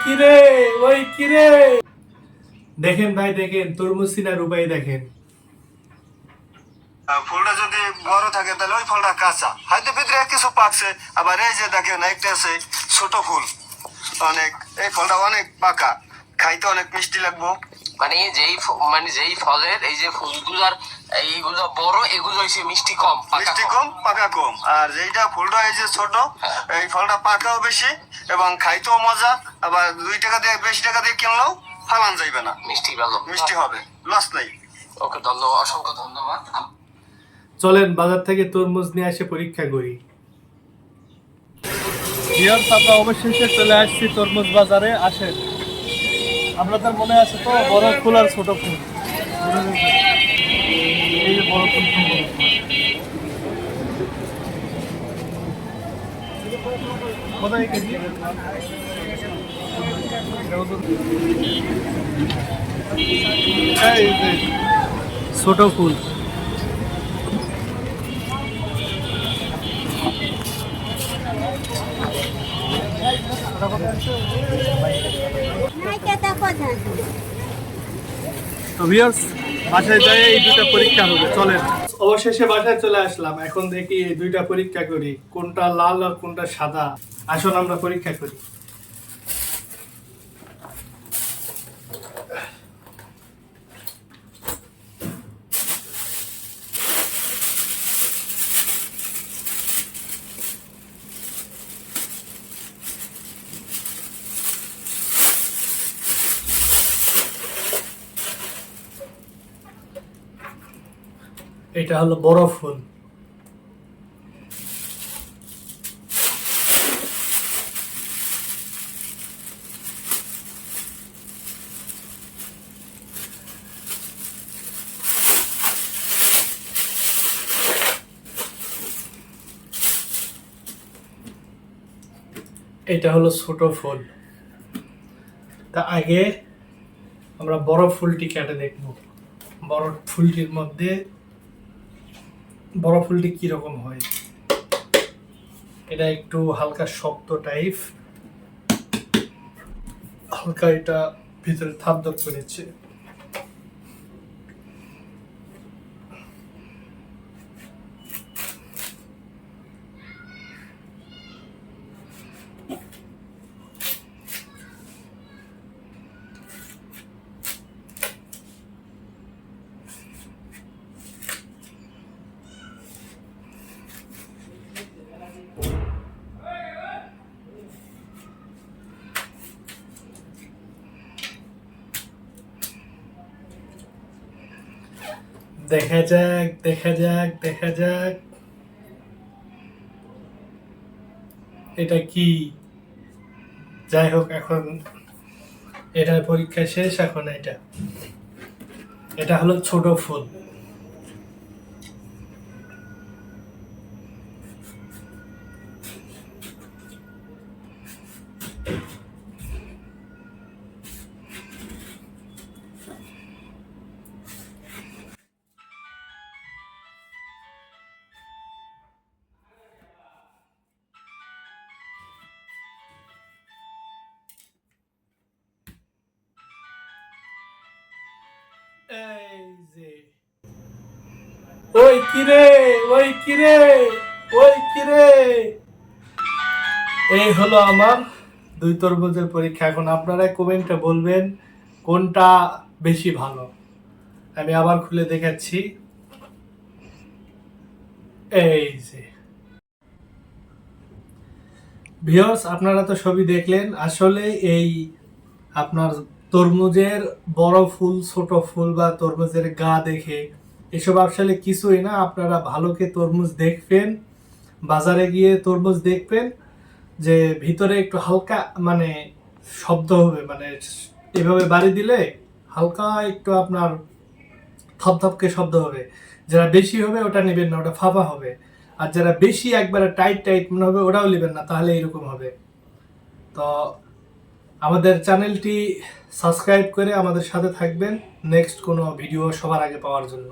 কিরে ওই কিরে দেখেন ভাই, দেখেন তরমুজ চিনার উপায় দেখেন। ফুলটা যদি বড় থাকে তাহলে ওই ফলটা কাঁচা, হয়তো ভিতরে কিছু পাকছে। আবার এই যে দেখেন একটা আছে ছোট ফুল, অনেক, এই ফলটা অনেক পাকা, খাইতে অনেক মিষ্টি লাগবো। মানে যেই ফলের এই যে ফুলগুলার এইগুলো বড়, এগুলো হচ্ছে মিষ্টি কম, মিষ্টি কম, পাকা কম। আর যেইটা ফুলটা এই যে ছোট, এই ফলটা পাকাও বেশি এবং খাইতেও মজা। আবার 2 টাকা দিয়ে, বেশি টাকা দিয়ে কিনলেও ফালান যাইবে না, মিষ্টি ভালো, মিষ্টি হবে, লস নাই। ওকে, ধন্যবাদ, অসংখ্য ধন্যবাদ। চলেন বাজার থেকে তরমুজ নিয়ে এসে পরীক্ষা করি। আমরা অবশেষে চলে আসছি তরমুজ বাজারে। আসেন, আপনাদের মনে আছে তো বড় ফুল আর ছোট ফুল? এই যে বড় ফুল, কোথায় কেজি? এই যে ছোট ফুল। বাসায় যাই এই দুটা পরীক্ষা হবে, চলেন। অবশেষে বাসায় চলে আসলাম, এখন দেখি এই দুইটা পরীক্ষা করি, কোনটা লাল আর কোনটা সাদা। আসুন আমরা পরীক্ষা করি। এটা হলো বড় ফুল। এটা হলো ছোট ফুল। তা আগে আমরা বড় ফুলটি কেটে দেখব। বড় ফুলটির মধ্যে বড় ফুলটি কিরকম হয়। এটা একটু হালকা শক্ত টাইপ, হালকা এটা ভিতরে থাপধাপ করেছে। দেখা যাক, দেখা যাক, দেখা যাক এটা কি। যাই হোক, এখন এটার পরীক্ষা শেষ। এখন এটা হলো ছোট ফুল। এই যে ওই কিরে, ওই কিরে, ওই কিরে, এই হলো আমার দুই তরমুজের পরীক্ষা। এখন আপনারা কমেন্টে বলবেন কোনটা বেশি ভালো। আমি আবার খুলে দেখাচ্ছি। এই যে ভিউয়ার্স, আপনারা তো সবই দেখলেন। আসলে এই আপনার তরমুজের বড় ফুল, ছোট ফুল বা তরমুজের গা দেখে এসব আসলে কিছুই না। আপনারা ভালোকে তরমুজ দেখবেন, বাজারে গিয়ে তরমুজ দেখবেন যে ভিতরে একটু হালকা মানে শব্দ হবে, মানে এভাবে বাড়ি দিলে হালকা একটু আপনার থপথপকে শব্দ হবে। যারা বেশি হবে ওটা নেবেন না, ওটা ফাঁপা হবে। আর যারা বেশি একবারে টাইট টাইট মনে হবে ওটাও নেবেন না, তাহলে এরকম হবে। তো আমাদের চ্যানেলটি সাবস্ক্রাইব করে আমাদের সাথে থাকবেন নেক্সট কোনো ভিডিও সবার আগে পাওয়ার জন্য।